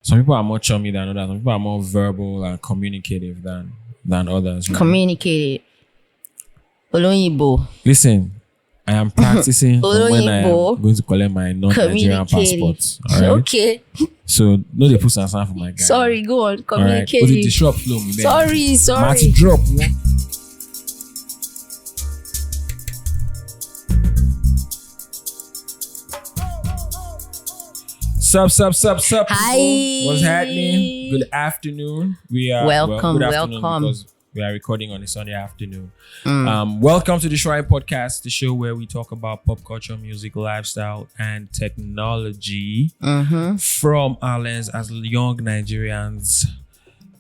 some people are more chummy than others. Some people are more verbal and communicative than others. Communicative. Olóyìnbó. Listen, I am practicing from when I am Olóyìnbó. going to collect my non-Nigerian passport. All right. Okay. So no, they put some for my guy. Sorry, go on. All right. Communicative. Put it the shop flow me. Sorry. Marty drop. Sup. Hi. What's happening? Good afternoon. We are welcome. Because we are recording on a Sunday afternoon. Welcome to the Shrine Podcast, the show where we talk about pop culture, music, lifestyle, and technology from our lens as young Nigerians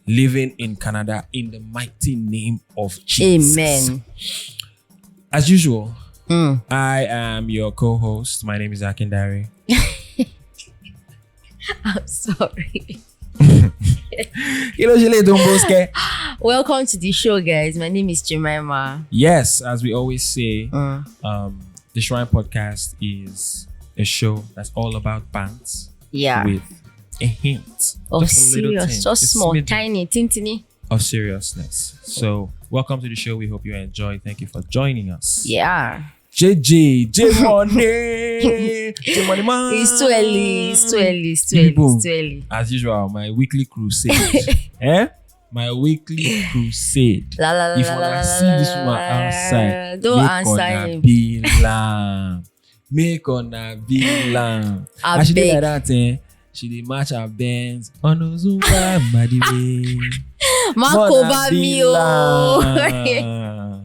living in Canada in the mighty name of Jesus. Amen. As usual, I am your co-host. My name is Akindare. I'm sorry. Welcome to the show, guys. My name is Jemima. Yes, as we always say, the Shrine Podcast is a show that's all about bands. Yeah. With a hint of serious, just small, tiny, tintiny of seriousness. So, welcome to the show. We hope you enjoy. Thank you for joining us. Yeah. J Money, man. It's too early. As usual, my weekly crusade. My weekly crusade. La, la, la, if la, I la, see la, this woman outside, don't make answer ona him. be lamb. Make ona be lamb. I And she did beg. like that, she did match her bands on Ozumba Madiwe. Mark over me, oh. oh.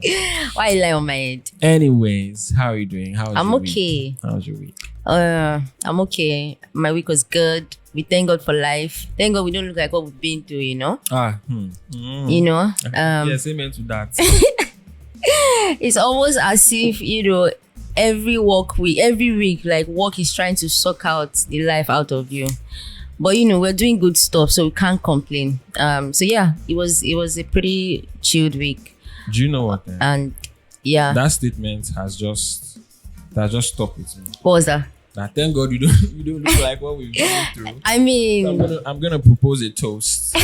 Why you lie on my head? Anyways, how are you doing? I'm okay. How's your week? I'm okay. My week was good. We thank God for life. Thank God we don't look like what we've been through, you know? You know? Yes, amen to that. It's almost as if, you know, every week, like work is trying to suck out the life out of you. But you know, we're doing good stuff, so we can't complain. So yeah, it was a pretty chilled week. Do you know what? And yeah, that statement has just stopped with me. What was that? That thank God you don't look like what we've been through. I mean, so I'm gonna propose a toast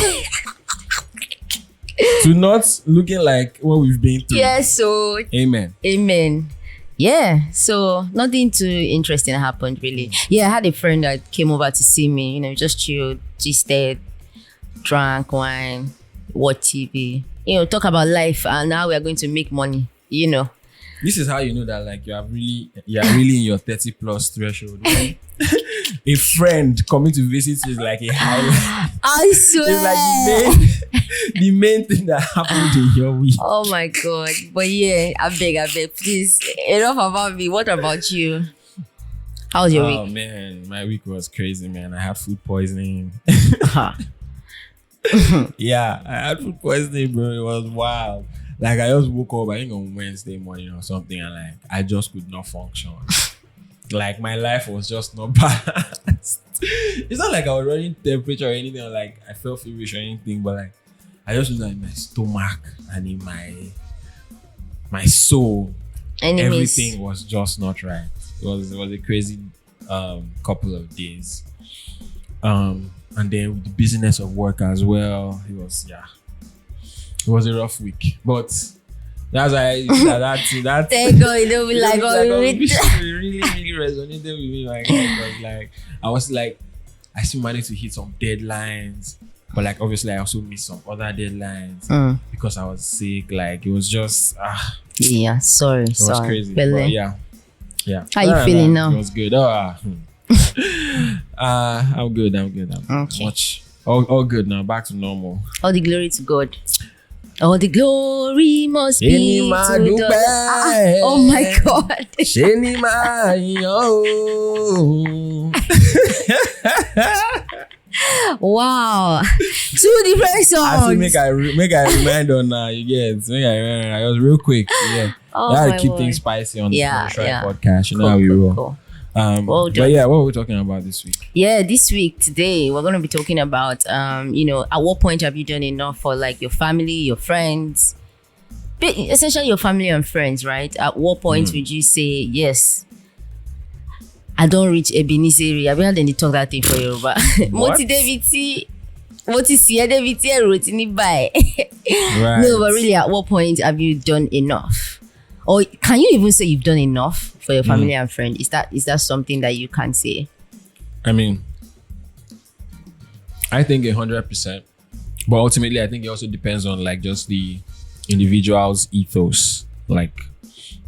to not looking like what we've been through. Yeah. So Amen. Yeah, so nothing too interesting happened really. Yeah, I had a friend that came over to see me, you know, just chilled, gisted, drank wine, watch TV, you know, talk about life and how we are going to make money, you know. This is how you know that like you are really in your 30 plus threshold. A friend coming to visit is like a highlight. I swear. It's like the main thing that happened in your week. Oh my God. But yeah, I beg, please. Enough about me. What about you? How was your week? Oh man, my week was crazy, man. I had food poisoning. Yeah, I had food poisoning, bro. It was wild. Like I just woke up, I think on Wednesday morning or something, and like I just could not function. Like my life was just not balanced. It's not like I was running temperature or anything, or like I felt feverish or anything, but like I just was like in my stomach and in my soul, everything was just not right. It was a crazy couple of days. And then with the business of work as well, it was a rough week. But that's why that thank God you don't be like really resonated with me. Like I was like I still managed to hit some deadlines, but like obviously I also missed some other deadlines because I was sick. Like it was just yeah, sorry. It was crazy. But yeah. How you feeling now? It was good. I'm good. Okay. All good now. Back to normal. All the glory to God. All the glory must be to the... Oh my God. Wow. 2 different songs. I make I remind on you get. I was real quick. Yeah. Oh, I had my to keep word. things spicy on the Shrine yeah. Podcast. You know how we roll. Cool. But yeah, what are we talking about this week? Yeah, this week, today, we're going to be talking about, you know, at what point have you done enough for like your family, your friends, essentially your family and friends, right? At what point would you say, yes, I don't reach Ebenezer. I've been having to talk that thing for you, but What? Right. No, but really, at what point have you done enough? Or can you even say you've done enough for your family and friend? Is that something that you can say? I mean, I think 100%. But ultimately, I think it also depends on like just the individual's ethos. Like,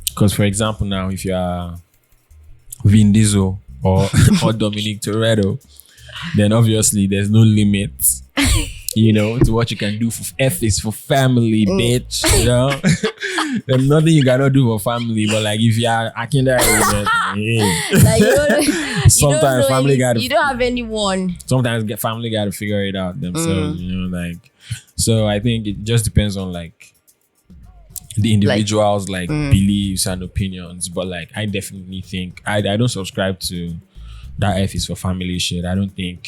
because for example, now if you are Vin Diesel or Dominic Toretto, then obviously there's no limit, to what you can do for F is for family, bitch. There's nothing you cannot do for family, but like if you are Akinda, Like sometimes family got you don't have anyone. Sometimes family got to figure it out themselves. So I think it just depends on like the individual's beliefs and opinions. But like I definitely think I don't subscribe to that F is for family shit. I don't think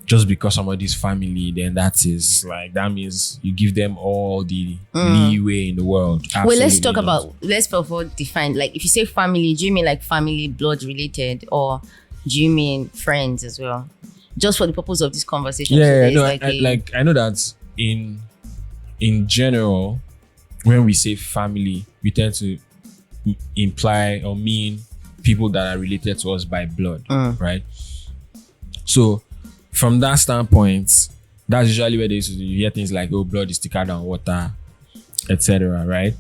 just because somebody's family, then that means you give them all the leeway in the world. Absolutely. Well, let's first of all define, like if you say family, do you mean like family blood related, or do you mean friends as well? Just for the purpose of this conversation. Yeah, no, I know that in general, when we say family, we tend to imply or mean people that are related to us by blood, right? So from that standpoint, that's usually where you hear things like, oh, blood is thicker than water, etc., right?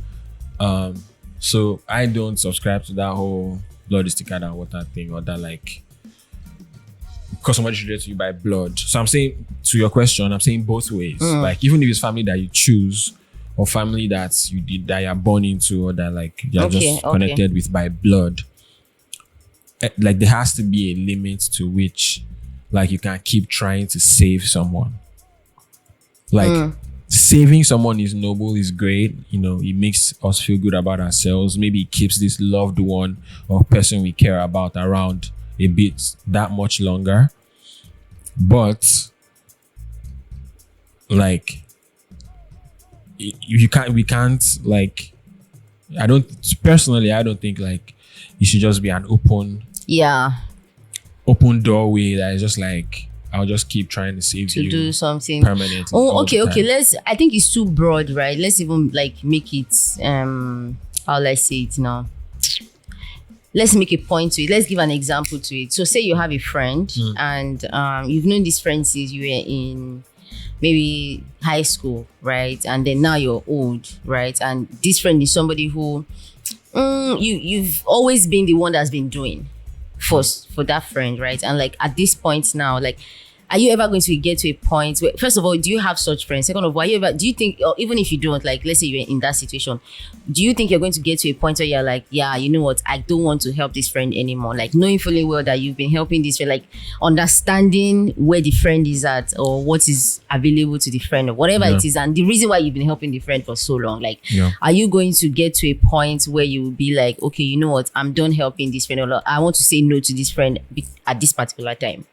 So I don't subscribe to that whole blood is thicker than water thing, or that like because somebody's related to you by blood. So I'm saying, to your question, I'm saying both ways. Like even if it's family that you choose, or family that you're born into, or that like you're connected with by blood, like there has to be a limit to which like you can keep trying to save someone. Like saving someone is noble, is great. It makes us feel good about ourselves. Maybe it keeps this loved one or person we care about around a bit that much longer. But like we can't like, I don't think like it should just be an open doorway that is just like, I'll just keep trying to save you to do something permanently. Oh, okay. I think it's too broad, right? Let's even like make it how let's say it now. Let's make a point to it. Let's give an example to it. So say you have a friend and you've known this friend since you were in maybe high school, right? And then now you're old, right? And this friend is somebody who you've always been the one that's been doing for that friend, right? And like at this point now, like, are you ever going to get to a point where, first of all, do you have such friends? Second of all, do you think, or even if you don't, like, let's say you're in that situation, do you think you're going to get to a point where you're like, yeah, you know what, I don't want to help this friend anymore? Like, knowing fully well that you've been helping this friend, like, understanding where the friend is at or what is available to the friend or whatever it is, and the reason why you've been helping the friend for so long. Like, are you going to get to a point where you will be like, okay, you know what, I'm done helping this friend, or I want to say no to this friend at this particular time?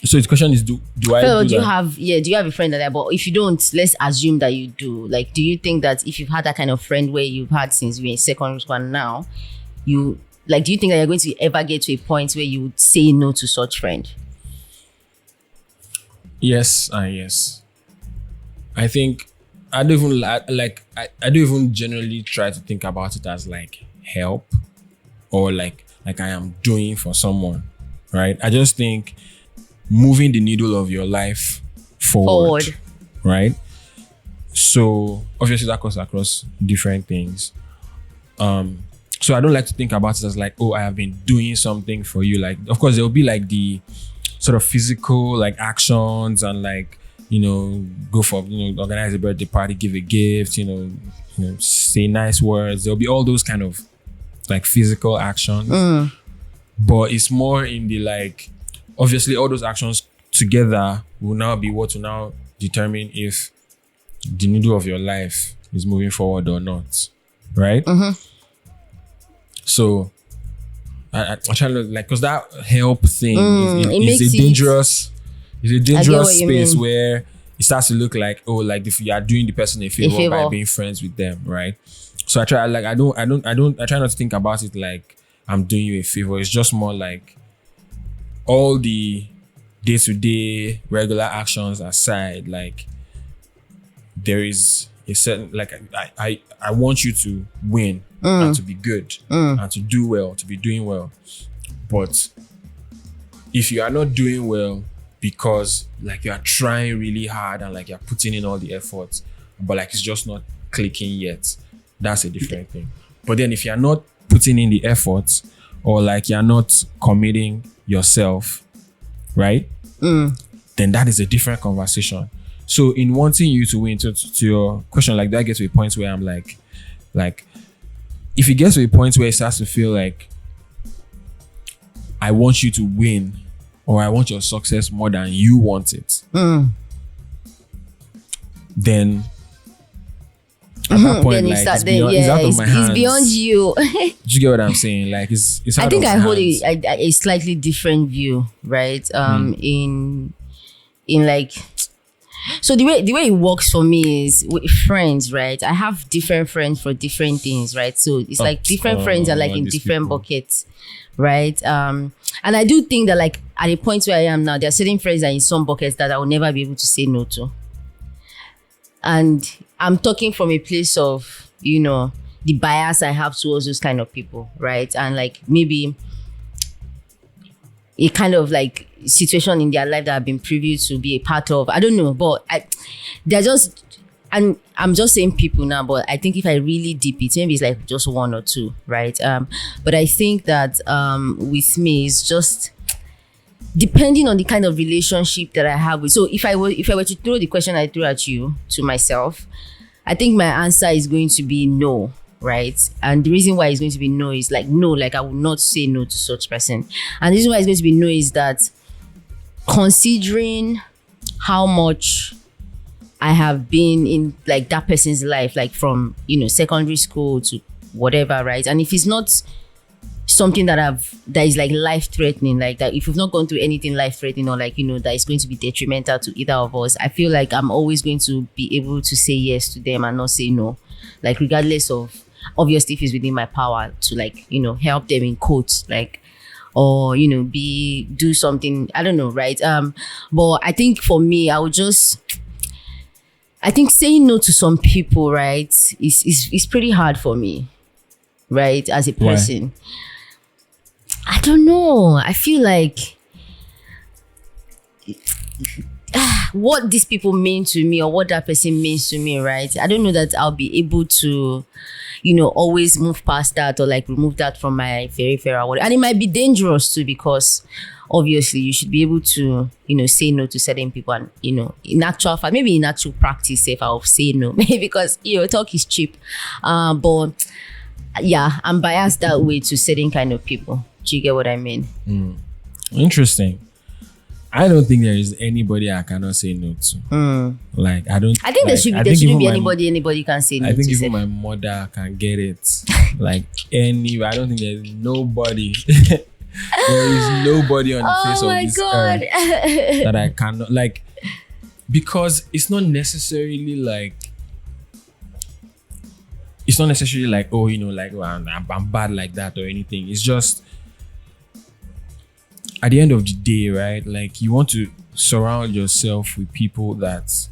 So the question is, do I do you that? have do you have a friend like that? But if you don't, let's assume that you do. Like, do you think that if you've had that kind of friend where you've had since you were in secondary school and now, do you think that you're going to ever get to a point where you would say no to such friend? Yes, yes. I think I don't even I don't even generally try to think about it as like help or like I am doing for someone, right? I just think moving the needle of your life forward. Right? So obviously that goes across different things. So I don't like to think about it as like, oh, I have been doing something for you. Like, of course, there will be like the sort of physical like actions and like, go for, organize a birthday party, give a gift, say nice words. There'll be all those kind of like physical actions. But it's more in the like, obviously all those actions together will now be what will now determine if the needle of your life is moving forward or not. Right? So I try to like, because that help thing is a dangerous space where it starts to look like, oh, like if you are doing the person a favor by being friends with them, right? So I try not to think about it like I'm doing you a favor. It's just more like all the day-to-day regular actions aside, like there is a certain, like I want you to win and to be good and to do well, to be doing well. But if you are not doing well because like you are trying really hard and like you're putting in all the efforts, but like it's just not clicking yet, that's a different thing. But then if you're not putting in the efforts or like you're not committing yourself, right? Then that is a different conversation. So in wanting you to win, to your question, like that gets to a point where I'm like if it gets to a point where it starts to feel like I want you to win or I want your success more than you want it, then at that point, like it's out of my hands. It's beyond you. Do you get what I'm saying? Like it's out I think of my I hold hands. a slightly different view, right? In like, so the way it works for me is with friends, right? I have different friends for different things, right? So it's like different friends are like in different buckets, right? And I do think that like at the point where I am now, there are certain friends that are in some buckets that I will never be able to say no to. And I'm talking from a place of, you know, the bias I have towards those kind of people, right? And like maybe a kind of like situation in their life that I've been privy to be a part of. I don't know, but they're just, and I'm just saying people now, but I think if I really deep it, maybe it's like just one or two, right? But I think that with me, it's just depending on the kind of relationship that I have with. So if I were to throw the question I threw at you to myself, I think my answer is going to be no, right? And the reason why it's going to be no is like no, like I will not say no to such person. And the reason why it's going to be no is that considering how much I have been in like that person's life, like from, you know, secondary school to whatever, right? And if it's not something that is like life threatening, like that, if you've not gone through anything life threatening or like, you know, that is going to be detrimental to either of us, I feel like I'm always going to be able to say yes to them and not say no, like regardless of, obviously if it's within my power to like, you know, help them in quotes, like, or, you know, do something, I don't know, right? But I think for me, I think saying no to some people, right, is pretty hard for me, right, as a person. Why? I don't know. I feel like what these people mean to me or what that person means to me, right? I don't know that I'll be able to, you know, always move past that or like remove that from my peripheral. And it might be dangerous too, because obviously you should be able to, you know, say no to certain people. And, you know, in actual fact, maybe in actual practice, if I'll say no, maybe because, you know, talk is cheap. But yeah, I'm biased that way to certain kind of people. Do you get what I mean? Interesting. I don't think there is anybody I cannot say no to. Like I think there shouldn't be anybody can say no to. I think even my mother can get it. Like anyway, I don't think there's nobody. There is nobody on the face of this earth that I cannot, like, because it's not necessarily like oh, you know, like oh, I'm bad like that or anything. It's just at the end of the day, right? Like you want to surround yourself with people that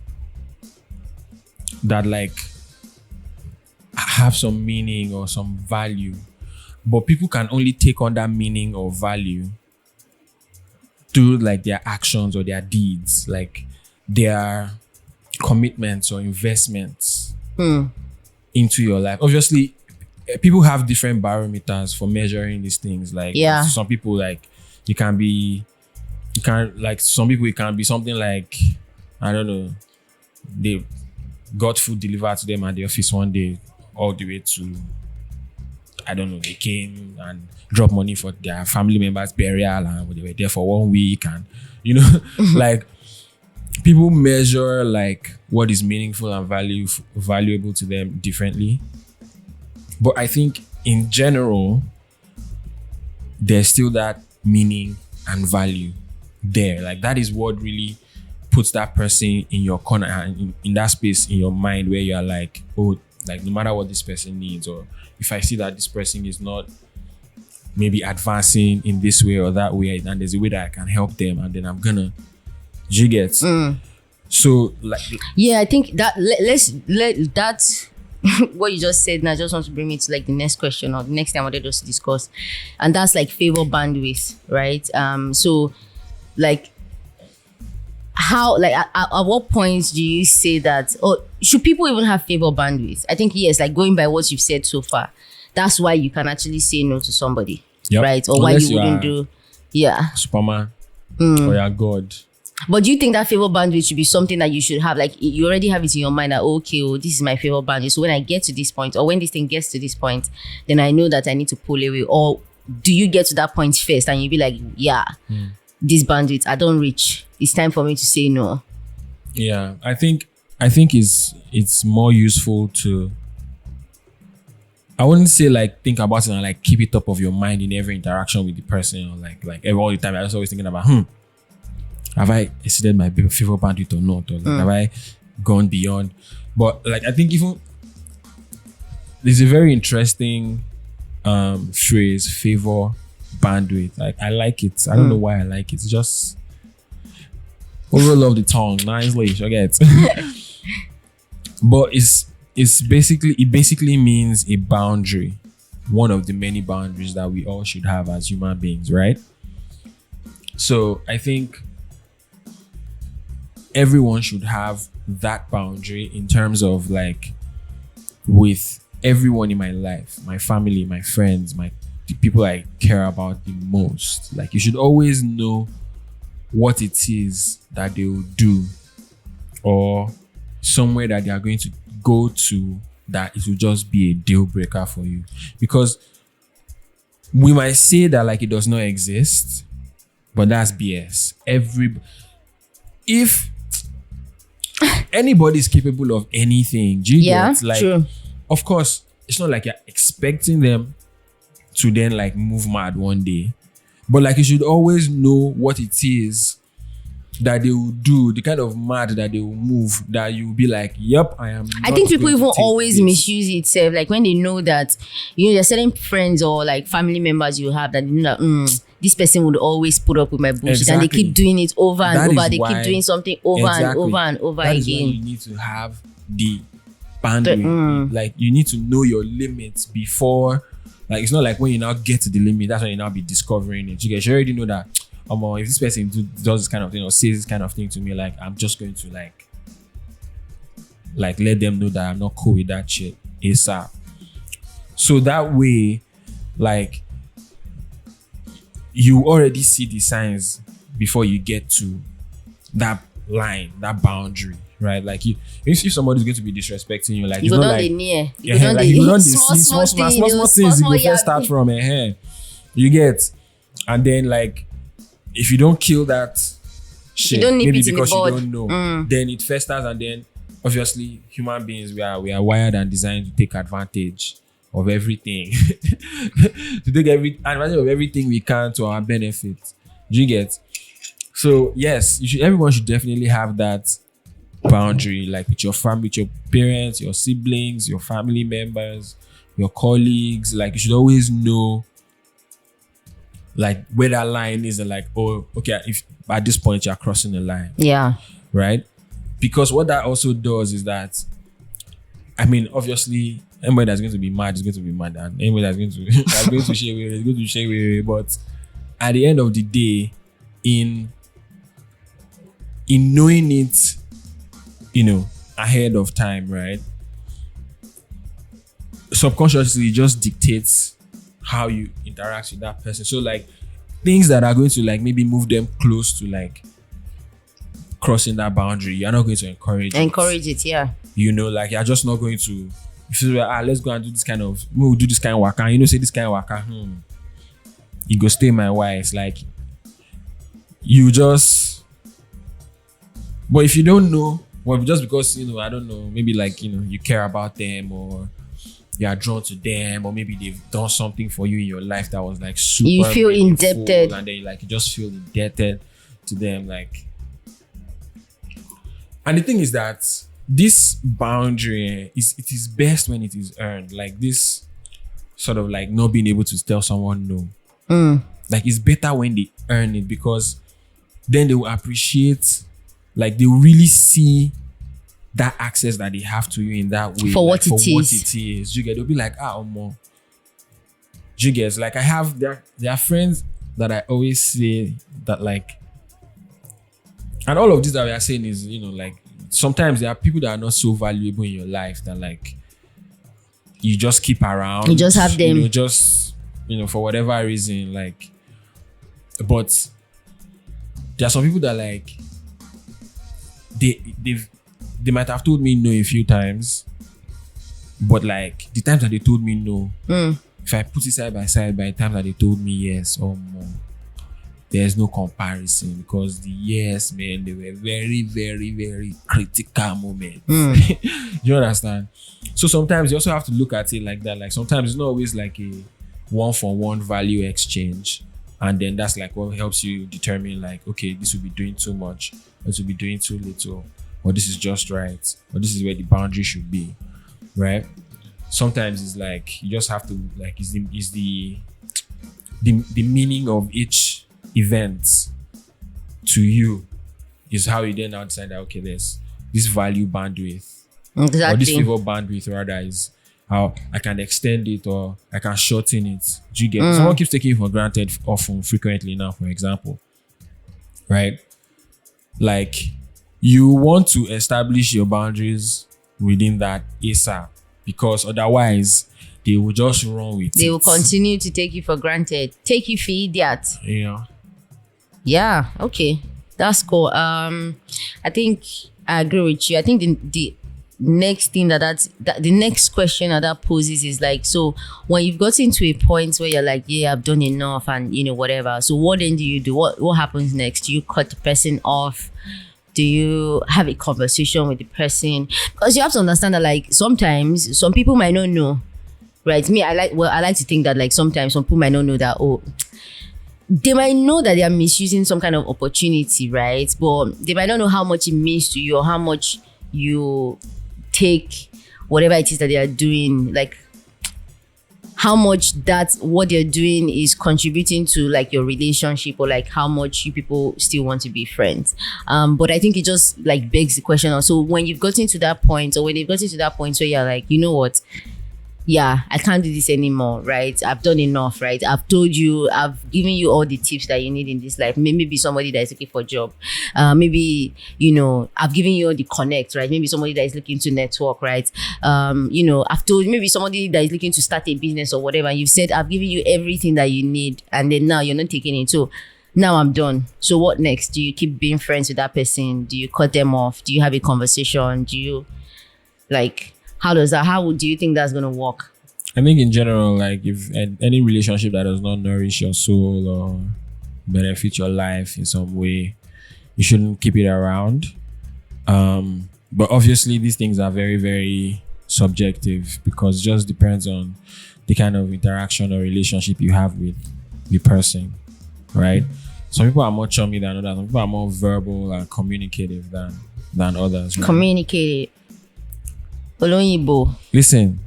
like have some meaning or some value. But people can only take on that meaning or value through like their actions or their deeds, like their commitments or investments into your life. Obviously, people have different barometers for measuring these things. Like some people, like it can be something like, I don't know, they got food delivered to them at the office one day, all the way to, I don't know, they came and dropped money for their family members' burial and they were there for 1 week, and you know, like people measure like what is meaningful and valuable to them differently. But I think in general, there's still that meaning and value there. Like that is what really puts that person in your corner and in that space in your mind where you're like, oh, like no matter what this person needs, or if I see that this person is not maybe advancing in this way or that way, and there's a way that I can help them, and then I'm gonna, do you get? So like, Yeah, I think that let's let that what you just said now just want to bring me to like the next question or the next thing I wanted us to discuss, and that's like favor bandwidth, right? So like how, like at what points do you say that, or should people even have favor bandwidth? I think yes, like going by what you've said so far, that's why you can actually say no to somebody, Yep. right? Or Unless why you you wouldn't are do, yeah. Superman or your God. But do you think that favor bandwidth should be something that you should have? Like you already have it in your mind that, okay, oh, this is my favor bandwidth. So when I get to this point, or when this thing gets to this point, then I know that I need to pull away. Or do you get to that point first and you be like, yeah, this bandwidth, I don't reach. It's time for me to say no. Yeah, I think it's more useful to, I wouldn't say like think about it and like keep it top of your mind in every interaction with the person, or like all the time. I was always thinking about have I exceeded my favor bandwidth or not, or like, have I gone beyond? But like I think even there's a very interesting phrase, favor bandwidth. Like I like it. I don't know why I like it. It's just overall of the tongue, nicely. I get. But it basically means a boundary, one of the many boundaries that we all should have as human beings, right? So I think everyone should have that boundary in terms of like with everyone in my life, my family, my friends, the people I care about the most. Like you should always know what it is that they will do, or somewhere that they are going to go to that it will just be a deal breaker for you. Because we might say that like it does not exist, but that's BS. If anybody is capable of anything, do you get? Like, true. Of course, it's not like you're expecting them to then like move mad one day, but like you should always know what it is that they will do, the kind of mad that they will move, that you will be like, yep, I am. I think people even always this. misuse it self. Like when they know that, there's certain friends or like family members you have that you know that this person would always put up with my bullshit, Exactly. and they keep doing it over and That over. is They why- keep doing something over and Exactly. over and over That is why again. you need to have the bandwidth. Like you need to know your limits before. Like it's not like when you now get to the limit, that's when you now be discovering it. You already know that. If this person does this kind of thing or says this kind of thing to me, like I'm just going to like let them know that I'm not cool with that shit ASAP. So that way, like you already see the signs before you get to that line, that boundary, right? Like if somebody's going to be disrespecting you, like You it's go not down like the near. You yeah, go down like you the don't small things you go first start from a hand. You get, and then like if you don't kill that shit, don't nip maybe it in the because you bud. don't know, then it festers, and then obviously human beings we are wired and designed to take advantage of everything, to take advantage of everything we can to our benefit. Do you get? So yes, everyone should definitely have that boundary, like with your family, with your parents, your siblings, your family members, your colleagues. Like you should always know like where that line is, and like, oh, okay, if at this point you're crossing the line, Yeah. right? Because what that also does is that, I mean, obviously, anybody that's going to be mad is going to be mad, and anybody that's going to share with is going to share with. But at the end of the day, in knowing it, ahead of time, right? Subconsciously, it just dictates how you interact with that person. So like things that are going to like maybe move them close to like crossing that boundary, you're not going to encourage it. Yeah. Like you're just not going to, if you say, let's go and do this kind of, we'll do this kind of waka, say this kind of waka, you go stay my wife. Like you just, but if you don't know, well, just because I don't know, maybe like you care about them, or you are drawn to them, or maybe they've done something for you in your life that was like super You feel meaningful, indebted. and then like you just feel indebted to them. Like, and the thing is that this boundary it is best when it is earned. Like this sort of like not being able to tell someone no. Like it's better when they earn it, because then they will appreciate, like they will really see that access that they have to you in that way, For like, what it is. You get, they'll be like, more. You get, like I have there are friends that I always say that, like, and all of this that we are saying is, like sometimes there are people that are not so valuable in your life that, like, you just keep around. You just have them. Just for whatever reason, like. But there are some people that, like, they might have told me no a few times, but like the times that they told me no, if I put it side by side by the time that they told me yes or more, there's no comparison, because the yes, man, they were very, very, very critical moments. You understand? So sometimes you also have to look at it like that. Like sometimes it's not always like a one-for-one value exchange, and then that's like what helps you determine, like, okay, this will be doing too much, this will be doing too little, or this is just right, or this is where the boundary should be, right? Sometimes it's like you just have to, like, is the meaning of each event to you is how you then now decide that, okay, there's this value bandwidth, Exactly. or this favor bandwidth rather, is how I can extend it or I can shorten it. Do you get? Someone keeps taking it for granted often, frequently now, for example, right? Like, you want to establish your boundaries within that ASAP, because otherwise they will just run with it. They will continue to take you for granted. Take you for idiot. Yeah, okay. That's cool. I think I agree with you. I think the next thing that the next question that poses is like, so when you've gotten to a point where you're like, yeah, I've done enough and whatever, so what then do you do? What happens next? Do you cut the person off? Do you have a conversation with the person? Because you have to understand that, like, sometimes some people might not know, right? I like to think that, like, sometimes some people might not know that, they might know that they are misusing some kind of opportunity, right? But they might not know how much it means to you, or how much you take whatever it is that they are doing, like how much that what they're doing is contributing to, like, your relationship, or like how much you people still want to be friends. But I think it just, like, begs the question also, when you've gotten to that point, or when they've gotten to that point where you're like, you know what, yeah, I can't do this anymore, right? I've done enough, right? I've told you, I've given you all the tips that you need in this life. Maybe somebody that is looking for a job. Maybe, I've given you all the connect, right? Maybe somebody that is looking to network, right? I've told maybe somebody that is looking to start a business or whatever. And you've said, I've given you everything that you need. And then now you're not taking it. So now I'm done. So what next? Do you keep being friends with that person? Do you cut them off? Do you have a conversation? Do you, like... how do you think that's going to work? I think in general, like, if any relationship that does not nourish your soul or benefit your life in some way, you shouldn't keep it around. But obviously these things are very, very subjective, because it just depends on the kind of interaction or relationship you have with the person, right? Some people are more chummy than others. Some people are more verbal and communicative than others. Right? Communicate. Olóyìnbó. Listen,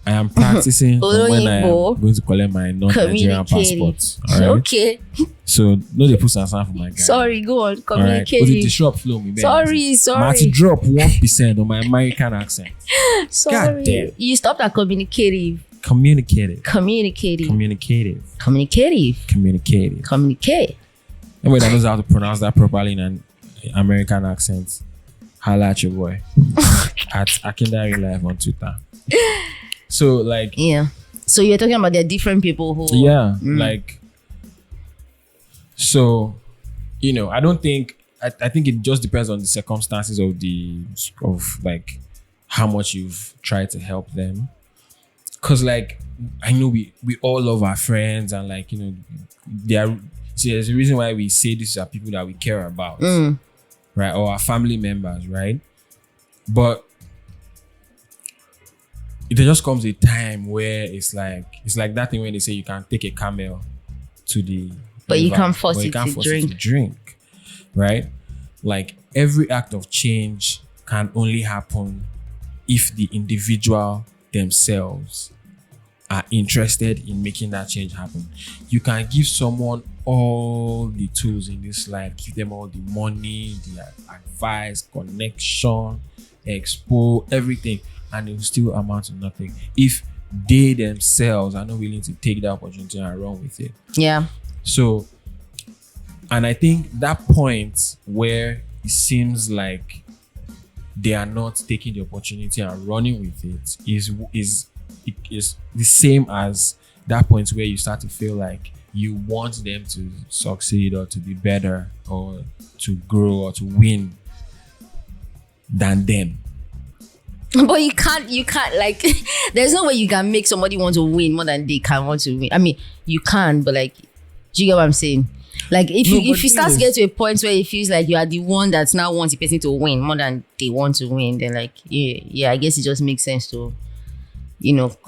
I am practicing when I am going to collect my non-Nigerian passport. All right? Okay. So, no, they put some for my guy. Sorry, go on. Communicate. Right. Disrupt flow me. Sorry. Marty, drop 1% on my American accent. Sorry. God damn. You stopped at communicative. Communicative. Communicate. Anybody that knows how to pronounce that properly in an American accent, holla at your boy at Akindari Live on Twitter. So, like, yeah. So you're talking about there are different people who, like, so, I don't think, I think it just depends on the circumstances of like how much you've tried to help them. Cause, like, I know we all love our friends, and, like, there's a reason why we say these are people that we care about. Right, or our family members, right? But it just comes a time where it's like that thing when they say you can take a camel to the but river, you can't force it to drink, right? Like, every act of change can only happen if the individual themselves are interested in making that change happen. You can give someone all the tools in this life, give them all the money, the advice, connection, expo, everything, and it will still amount to nothing if they themselves are not willing to take the opportunity and run with it. Yeah. So, and I think that point where it seems like they are not taking the opportunity and running with it is the same as that point where you start to feel like you want them to succeed or to be better or to grow or to win than them. But you can't like there's no way you can make somebody want to win more than they can want to win. I mean, you can, but like, do you get what I'm saying? Like if you start to get to a point where it feels like you are the one that's now wants the person to win more than they want to win, then like yeah, I guess it just makes sense to,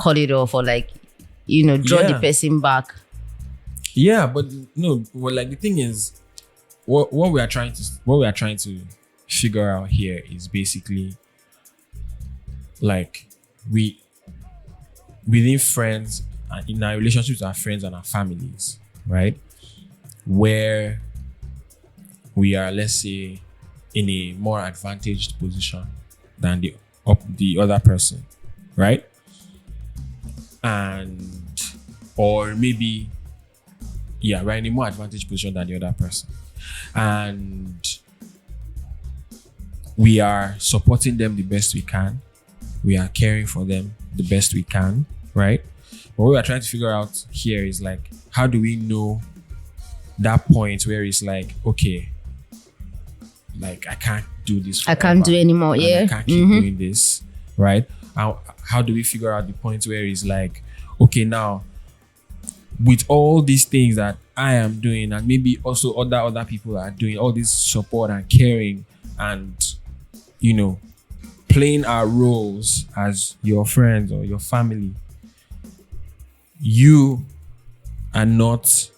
cut it off or like, draw the person back. Yeah, but no, well, like the thing is, what we are trying to figure out here is basically like within friends and in our relationships with our friends and our families, right? Where we are, let's say, in a more advantaged position than the other person, right? And or maybe we're in a more advantaged position than the other person, and we are supporting them the best we can. We are caring for them the best we can, right? But what we are trying to figure out here is like, how do we know that point where it's like, okay, like I can't do this forever. I can't do anymore. Yeah, I can't keep doing this, right? How do we figure out the point where it's like, okay, now with all these things that I am doing and maybe also other people are doing, all this support and caring and playing our roles as your friends or your family, you are not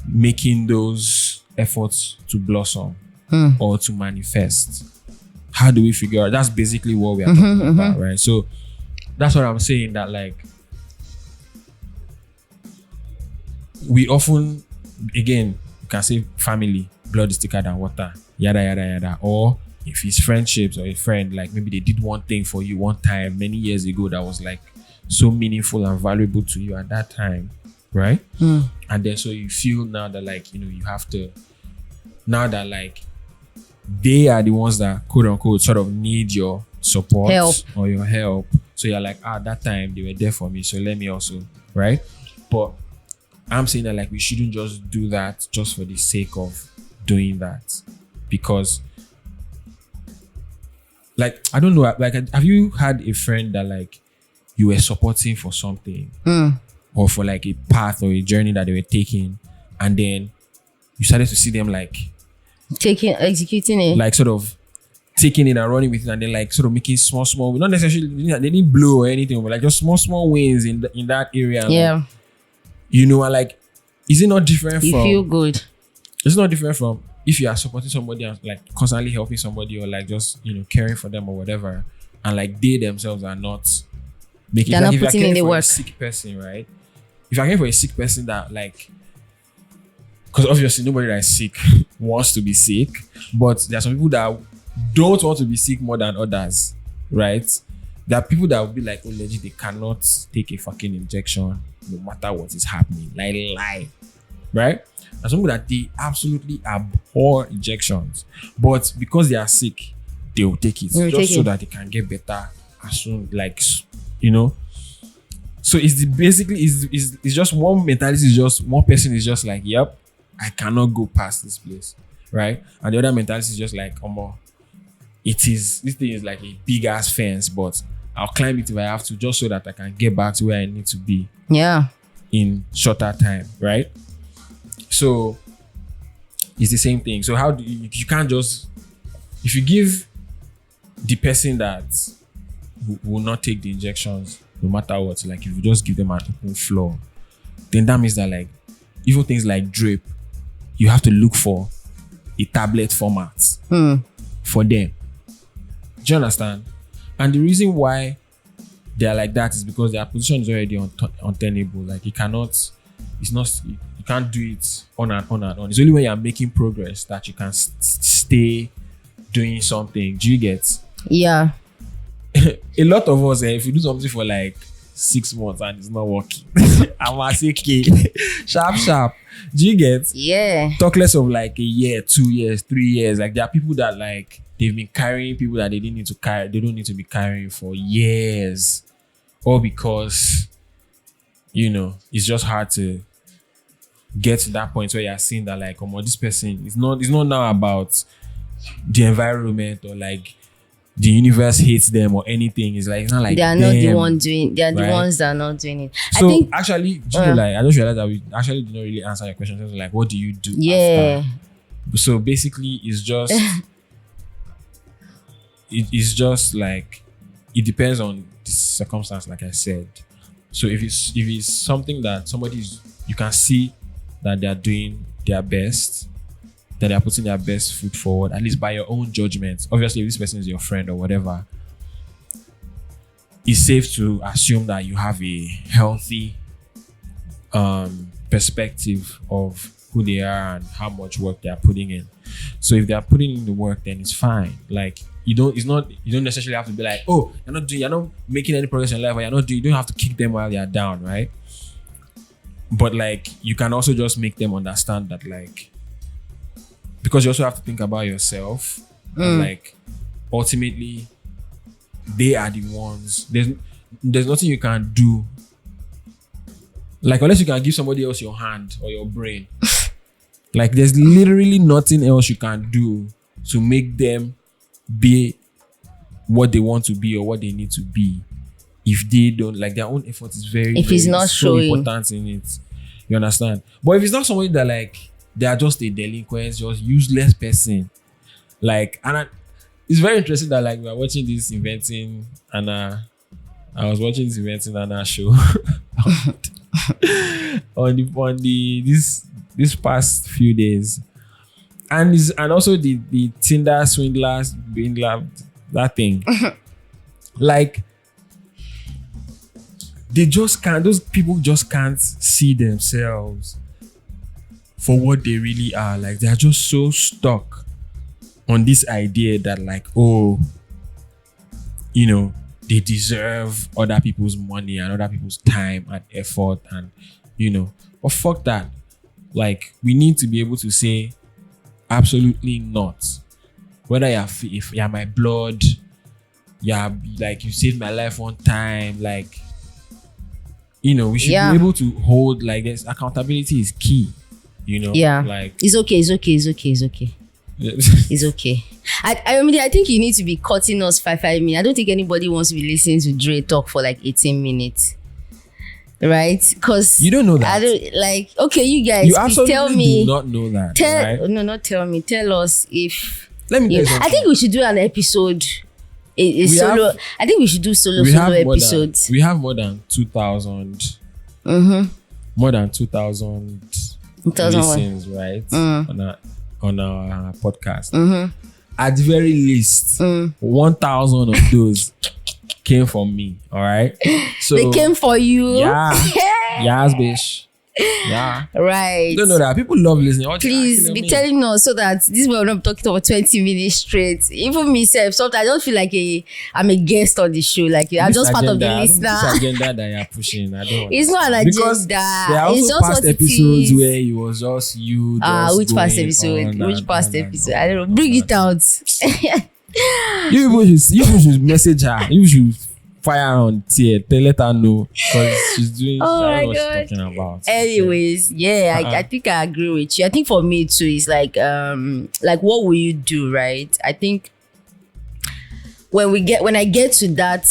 making those efforts to blossom or to manifest. How do we figure out? That's basically what we are talking about, right? So that's what I'm saying, that like we often, again, you can say family, blood is thicker than water, yada yada yada. Or if it's friendships or a friend, like maybe they did one thing for you one time many years ago that was like so meaningful and valuable to you at that time, right? And then so you feel now that like, you have to, now that like they are the ones that quote unquote sort of need your support or your help. So you're like, that time they were there for me, so let me also, right? But I'm saying that like we shouldn't just do that just for the sake of doing that, because like, I don't know, like, have you had a friend that like you were supporting for something or for like a path or a journey that they were taking, and then you started to see them like executing it, like sort of taking it and running with it, and then like sort of making small, not necessarily, they didn't blow or anything, but like just small wins in that area. Yeah. Like, and like, is it not different you feel good? It's not different from if you are supporting somebody and like constantly helping somebody or like just, caring for them or whatever, and like they themselves are not making, they're like not if putting you're in caring the for work. a sick person, right? If you're caring for a sick person that like, because obviously nobody that is sick wants to be sick, but there are some people that don't want to be sick more than others, right? There are people that will be like, oh, legit, they cannot take a fucking injection no matter what is happening. Lie. Right? And some people that they absolutely abhor injections, but because they are sick, they will take it just so that they can get better as soon, like, So it's basically just one mentality, is just one person is just like, yep, I cannot go past this place, right? And the other mentality is just like, this thing is like a big ass fence, but I'll climb it if I have to, just so that I can get back to where I need to be. Yeah. In shorter time, right? So it's the same thing. So how do you can't just, if you give the person that will not take the injections no matter what, like if you just give them an open floor, then that means that like even things like drip, you have to look for a tablet format for them. Do you understand? And the reason why they are like that is because their position is already untenable. Like you can't do it on and on and on. It's only when you're making progress that you can stay doing something. Do you get? Yeah. A lot of us, if you do something for like 6 months and it's not working, I must say, okay, sharp. Do you get? Yeah. Talk less of like a year, 2 years, 3 years. Like there are people that like they've been carrying people that they didn't need to carry. They don't need to be carrying for years, all because it's just hard to get to that point where you're seeing that like, this person is not. It's not now about the environment or like the universe hates them or anything. It's like it's not like they are them, not the one doing. They are right? the ones that are not doing it. So I think actually, I just realized that we actually did not really answer your question. So like, what do you do? Yeah. After? So basically, it's just it's just like it depends on the circumstance. Like I said, so if it's something that you can see that they are doing their best, that they are putting their best foot forward, at least by your own judgment. Obviously, if this person is your friend or whatever, it's safe to assume that you have a healthy perspective of who they are and how much work they are putting in. So if they are putting in the work, then it's fine. Like you don't necessarily have to be like, oh, you're not making any progress in life, or you don't have to kick them while they are down, right? But like you can also just make them understand that like, because you also have to think about yourself. And like ultimately they are the ones. There's nothing you can do. Like unless you can give somebody else your hand or your brain. Like there's literally nothing else you can do to make them be what they want to be or what they need to be. If they don't, like their own effort is it's not so showing important in it. You understand? But if it's not somebody that like they are just a delinquent, just useless person, like, and it's very interesting that like we are watching this Inventing Anna. I was watching this Inventing Anna show on this past few days, and also the Tinder swindlers, that thing, like. Those people just can't see themselves for what they really are. Like they're just so stuck on this idea that like, oh, they deserve other people's money and other people's time and effort and, but fuck that. Like we need to be able to say absolutely not. Whether if you're my blood, like you saved my life one time, like, we should be able to hold like this. Accountability is key, Yeah. Like it's okay. It's okay. I mean, I think you need to be cutting us 5 minutes. I don't think anybody wants to be listening to Dre talk for like 18 minutes. Right? Because you don't know that. I don't like. Okay, you guys, you absolutely tell me. Do not know that. Right? No, not tell me. Tell us if. Let me tell you something. I think we should do an episode. I think we should do solo episodes. We have more than 2,000. More than 2,000 listens, right? On our podcast. At the very least, 1,000 of those came from me. All right. So they came for you. Yeah. Yes, bitch. Yeah. Right. You don't know that. People love listening. Please be telling us so that this way we're not talking about 20 minutes straight. Even myself, sometimes I don't feel like I'm a guest on the show. Like I'm just part of the listener. This agenda that you're pushing, I don't. It's not an because agenda. There are also it's just past episodes where it was just you. Which past episode? Which past episode? I don't know. Bring it out. You should message her. You should fire on tear to let her know because she's doing. Oh I my don't know what God. she's talking about. Anyways, yeah, I think I agree with you. I think for me too, it's like what will you do, right? I think when I get to that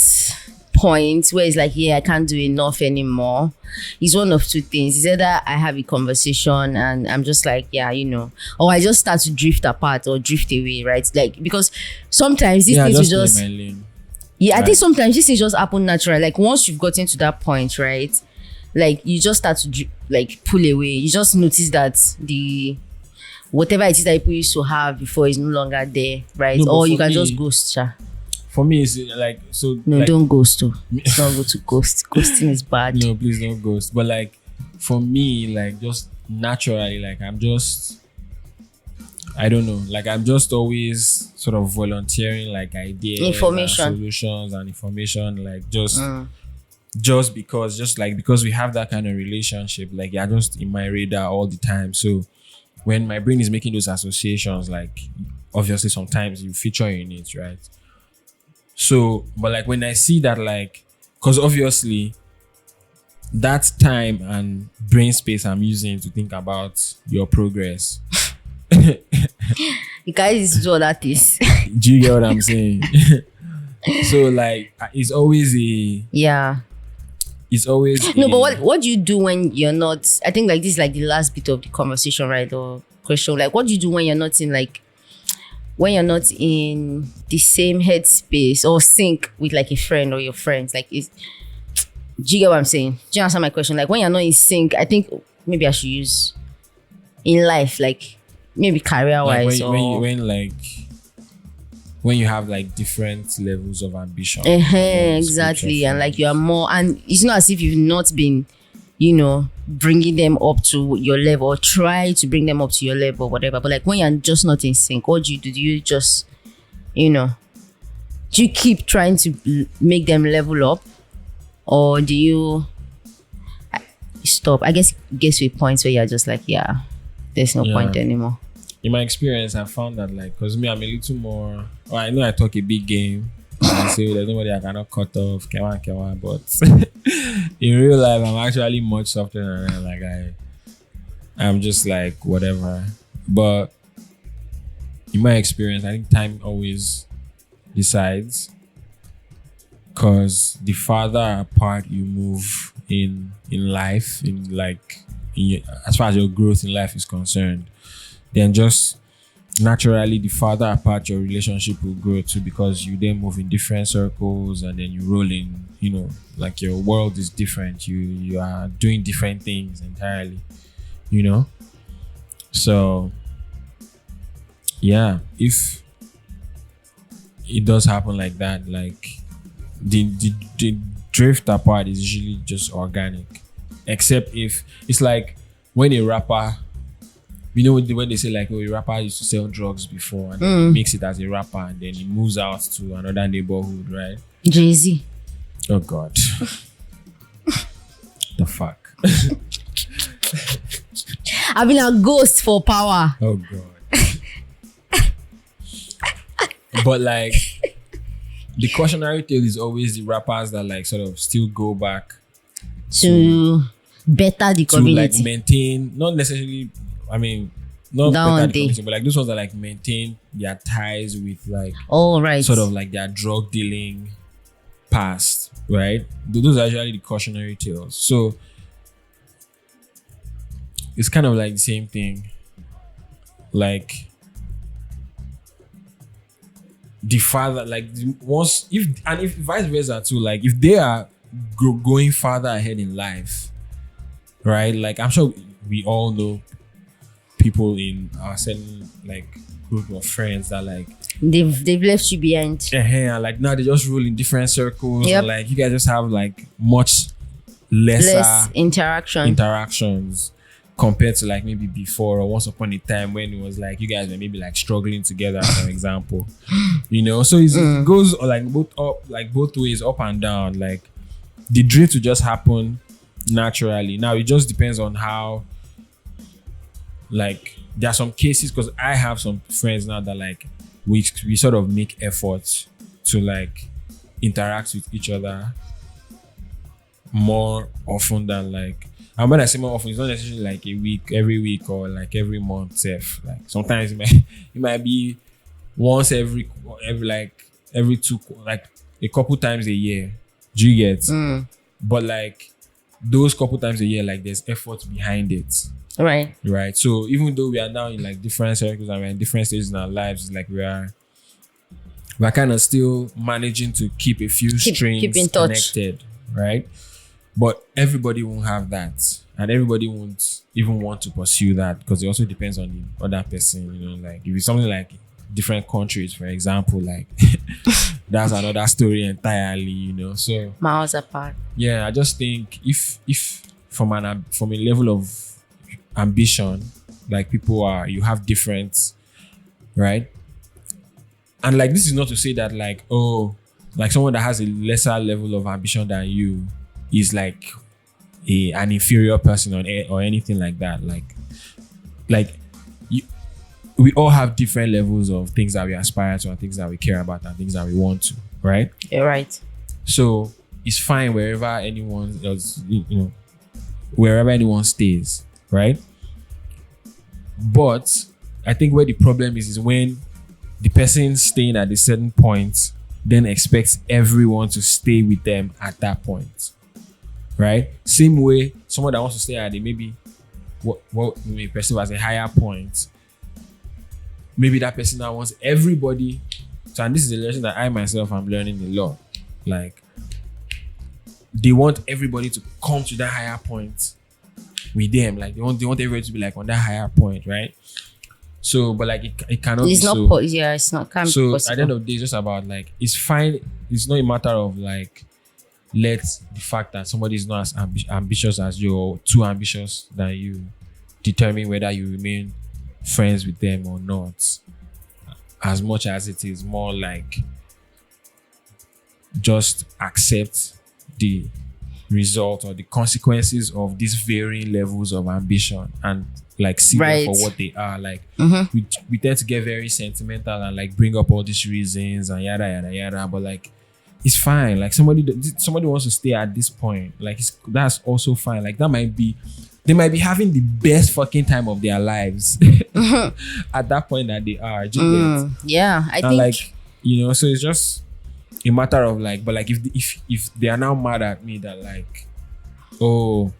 point where it's like, yeah, I can't do enough anymore, it's one of two things. It's either I have a conversation and I'm just like, yeah, or I just start to drift apart or drift away, right? Like, because sometimes these things will just my lane. Yeah, right. I think sometimes these things just happen naturally. Like once you've gotten to that point, right? Like you just start to like pull away. You just notice that the whatever it is that people used to have before is no longer there, right? No, or you can just ghost. for me, it's like so. No, like, don't ghost too. It's not good to ghost. Ghosting is bad. no, please don't ghost. But like for me, like just naturally, like I'm just I don't know, like I'm just always sort of volunteering like ideas, Information. and solutions and information, like just because we have that kind of relationship, like you're just in my radar all the time. So when my brain is making those associations, like obviously sometimes you feature in it, right? So, but like when I see that, like, because obviously that time and brain space I'm using to think about your progress. You guys do all that is. Do you get what I'm saying? So like it's always Yeah. No, but what do you do when you're not? I think like this is like the last bit of the conversation, right? Or question. Like, what do you do when you're not in the same headspace or sync with like a friend or your friends? Like, do you get what I'm saying? Do you answer my question? Like, when you're not in sync, I think maybe I should use in life, like maybe career wise, like when you have like different levels of ambition. Exactly. And like you are more, and it's not as if you've not been, bringing them up to your level or try to bring them up to your level, whatever. But like when you're just not in sync, what do you do? Do you just, do you keep trying to make them level up, or do you stop? I guess gets to a point where you're just like, yeah, there's no point anymore. In my experience, I found that like, cause me, I'm a little more. Well, I know I talk a big game. I say there's nobody I cannot cut off, kewa, but in real life, I'm actually much softer than that. Like I'm just like whatever. But in my experience, I think time always decides. Cause the farther apart you move in life, as far as your growth in life is concerned, then just naturally the farther apart your relationship will grow too, because you then move in different circles and then you roll in, like your world is different. You are doing different things entirely, So yeah, if it does happen like that, like the drift apart is usually just organic, except if it's like when a rapper, when they say like, a rapper used to sell drugs before and then he makes it as a rapper and then he moves out to another neighborhood, right? Jay-Z. Oh God. The fuck. I've been a ghost for power. Oh God. But like the cautionary tale is always the rappers that like sort of still go back to better the community, to like maintain, not necessarily, not better the community, but like those ones that like maintain their ties with like sort of like their drug dealing past, right? Those are actually the cautionary tales. So it's kind of like the same thing. Like the father, like once if vice versa too, like if they are going farther ahead in life, right? Like I'm sure we all know people in our certain like group of friends that like they've left you behind. Yeah, like now they just roll in different circles. Yep. And like you guys just have like much less interactions compared to like maybe before or once upon a time when it was like you guys were maybe like struggling together, for example. So it goes like both ways, up and down. Like the drift will just happen naturally. Now it just depends on how, like there are some cases, because I have some friends now that like we sort of make efforts to like interact with each other more often than like, and when I say more often, it's not necessarily like every week or like every month. Like sometimes it might be once every two, like a couple times a year. Do you get? But like those couple times a year, like there's effort behind it. Right. So even though we are now in like different circles and we're in different stages in our lives, it's like we're kind of still managing to keep a few strings connected, right? But everybody won't have that, and everybody won't even want to pursue that, because it also depends on the other person. Like if it's something like different countries, for example, like that's another story entirely, So Miles apart. yeah, I just think if from a level of ambition, like you have different, right? And like this is not to say that like, oh, like someone that has a lesser level of ambition than you is like an inferior person or anything like that. Like we all have different levels of things that we aspire to and things that we care about and things that we want to, right? You're right. So it's fine wherever anyone else, wherever anyone stays, right? But I think where the problem is when the person staying at a certain point then expects everyone to stay with them at that point, right? Same way, someone that wants to stay at maybe what we perceive as a higher point, maybe that person now wants everybody. So, and this is a lesson that I myself am learning a lot. Like, they want everybody to come to that higher point with them. Like, they want everybody to be like on that higher point, right? So, but like it cannot. It's be not. so. It's not. Can't So be possible. at the end of the day, it's just about like it's fine. It's not a matter of like let the fact that somebody is not as ambitious as you or too ambitious than you determine whether you remain friends with them or not. As much as it is more like just accept the result or the consequences of these varying levels of ambition and like see them for what they are. Like we tend to get very sentimental and like bring up all these reasons and yada yada yada, but like it's fine. Like somebody wants to stay at this point, like that's also fine. Like they might be having the best fucking time of their lives at that point that they are. Yeah, I think like so it's just a matter of like, but like if they are now mad at me that like, oh,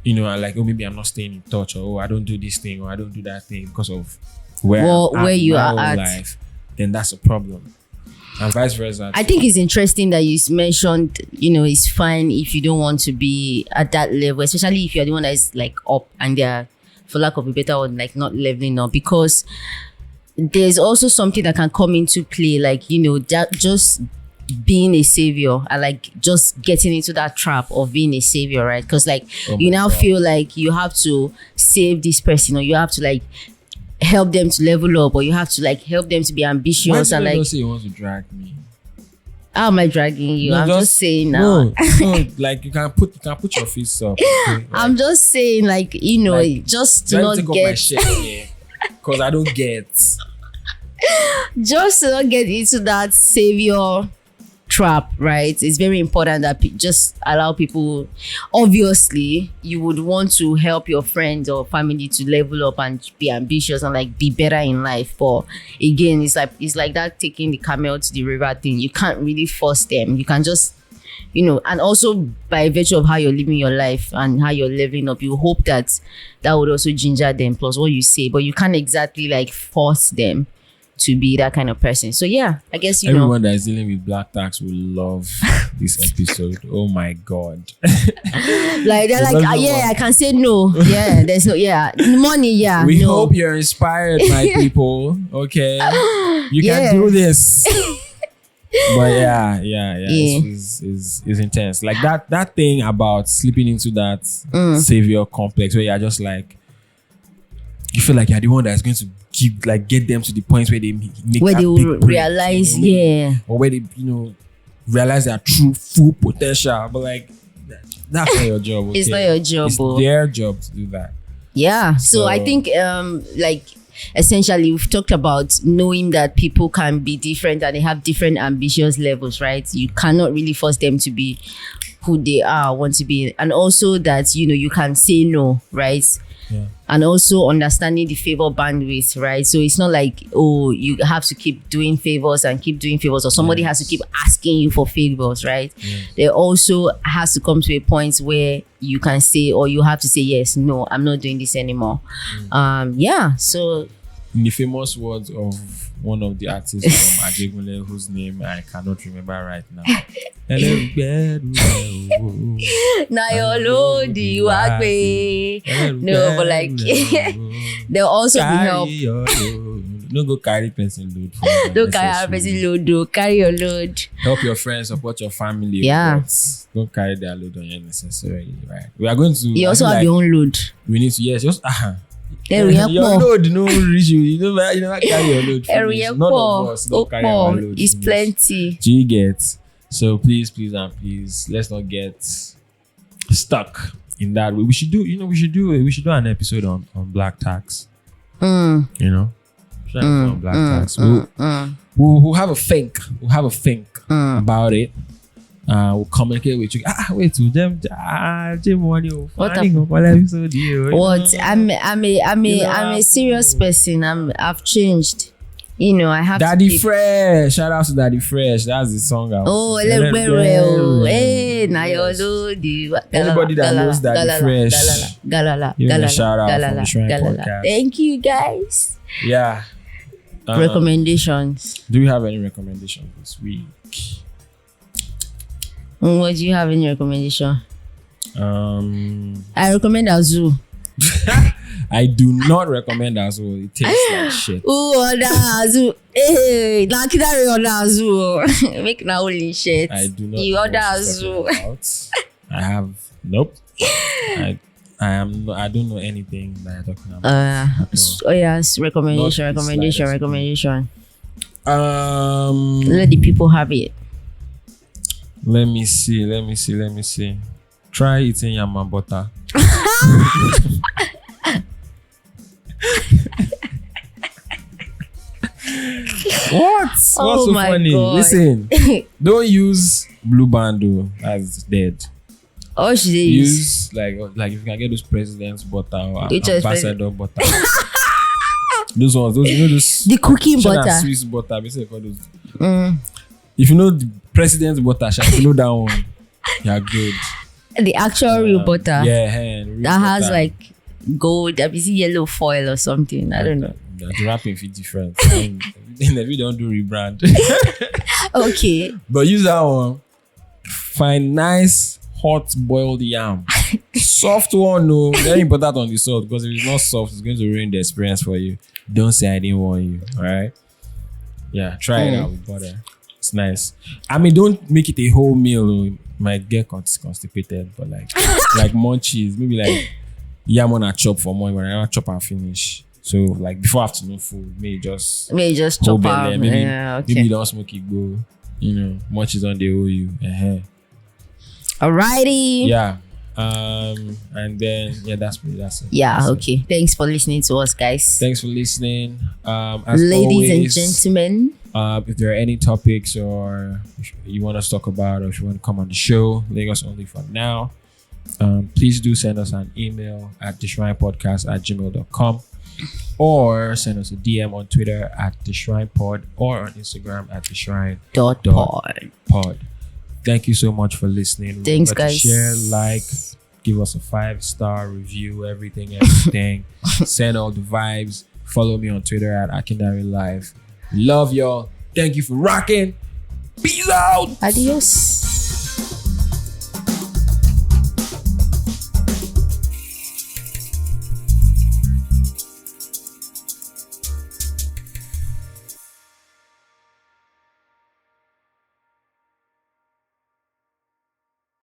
like, oh, maybe I'm not staying in touch, or oh, I don't do this thing or I don't do that thing because of where you are at life, then that's a problem. And vice versa. I think it's interesting that you mentioned, it's fine if you don't want to be at that level, especially if you're the one that is like up and they're, for lack of a better word, like not leveling up, because there's also something that can come into play, like, that just being a savior and like just getting into that trap of being a savior, right? Because like you now feel like you have to save this person, or you have to like help them to level up, or you have to like help them to be ambitious. And like, don't say you want to drag me. How am I dragging you? No, I'm just saying now. No, like you can put your fists up. Okay? I'm just saying, like, just to not get, because I don't get. Just to not get into that savior trap, right? It's very important that just allow people. Obviously, you would want to help your friends or family to level up and be ambitious and like be better in life. But again, it's like that taking the camel to the river thing. You can't really force them. You can just, and also by virtue of how you're living your life and how you're leveling up, you hope that would also ginger them. Plus what you say, but you can't exactly like force them to be that kind of person. So yeah, I guess everyone that is dealing with black tax will love this episode. Oh my god. Like they're like, I can say no. Yeah, there's no money, yeah. We hope you're inspired, my people. Okay. You can do this. But yeah. It's intense. Like that thing about slipping into that savior complex where you're just like, you feel like you're the one that's going to get them to the point where they make where they will break, realize, or where they realize their true full potential. But like that's not your job. Okay? It's not your job. It's their job to do that. Yeah. So I think like essentially we've talked about knowing that people can be different and they have different ambitious levels, right? You cannot really force them to be who they are, want to be, and also that you can say no, right? Yeah. And also understanding the favor bandwidth, right? So it's not like, oh, you have to keep doing favors, or somebody has to keep asking you for favors, right? Yes. There also has to come to a point where you can say, or you have to say, yes, no, I'm not doing this anymore. So in the famous words of one of the artists from Ajegunle, whose name I cannot remember right now. No, but like there'll also be help. Don't go carry person load. Don't carry person load. Do carry your load. Help your friends, support your family. Yeah. Don't carry their load on you unnecessarily. Right. We are going to. You also have your own load. We need to. Yes. Just Your load no reach you. You never carry your load. None of us don't carry our load. It's plenty. Do you get? So please, let's not get stuck in that way. We should do an episode on black tax. On black tax. We'll have a think. About it. We'll communicate with you. Wait to them. What? I'm a serious person. I've changed. I have Daddy Fresh. Shout out to Daddy Fresh. That's the song. Hey, now you do anybody that knows Daddy Fresh. Give a shout out from the Shrine Podcast. Thank you guys. Yeah. Recommendations. Do you have any recommendations this week? What do you have in your recommendation? I recommend Azul. I do not recommend Azul. It tastes like shit. Order Azul. Hey, like that order Azul. Make now only shit. I do not. You order Azul. I have nope. I don't know anything that you're talking about. Yes, recommendation. Let the people have it. Let me see. Try eating yama butter. What? What's so funny? God. Listen, don't use Blue Band though. That's dead. Oh, she use like if you can get those president's butter or ambassador butter. Those ones, those the cooking butter, Swiss butter. Basically call those. If you know the president's butter, if you know that one, you're good. The actual real butter, that has butter. Like gold, yellow foil or something. I don't know. The wrapping is different. We don't do rebrand. Okay. But use that one. Find nice hot boiled yam. Soft one, no. Very important on the salt because if it's not soft, it's going to ruin the experience for you. Don't say I didn't warn you. Alright? Yeah, try it out with butter. It's nice. I mean, don't make it a whole meal. You might get constipated, but like munchies, maybe like yam on a chop for morning, but I not chop and finish. So like before afternoon food, maybe just chop out. Maybe you don't smoke it go. Munchies on the OU. Alrighty. Yeah. And then that's it. Yeah, okay. Thanks for listening to us, guys. Thanks for listening. As ladies always, and gentlemen. If there are any topics or you want us to talk about, or if you want to come on the show, Lagos only for now, please do send us an email at theshrinepodcast@gmail.com or send us a DM on Twitter at theshrinepod or on Instagram at theshrine.pod. Thank you so much for listening. Thanks, guys. Share, like, give us a 5-star review, everything. Send all the vibes. Follow me on Twitter at Akindare Live. Love y'all. Thank you for rocking. Peace out. Adios.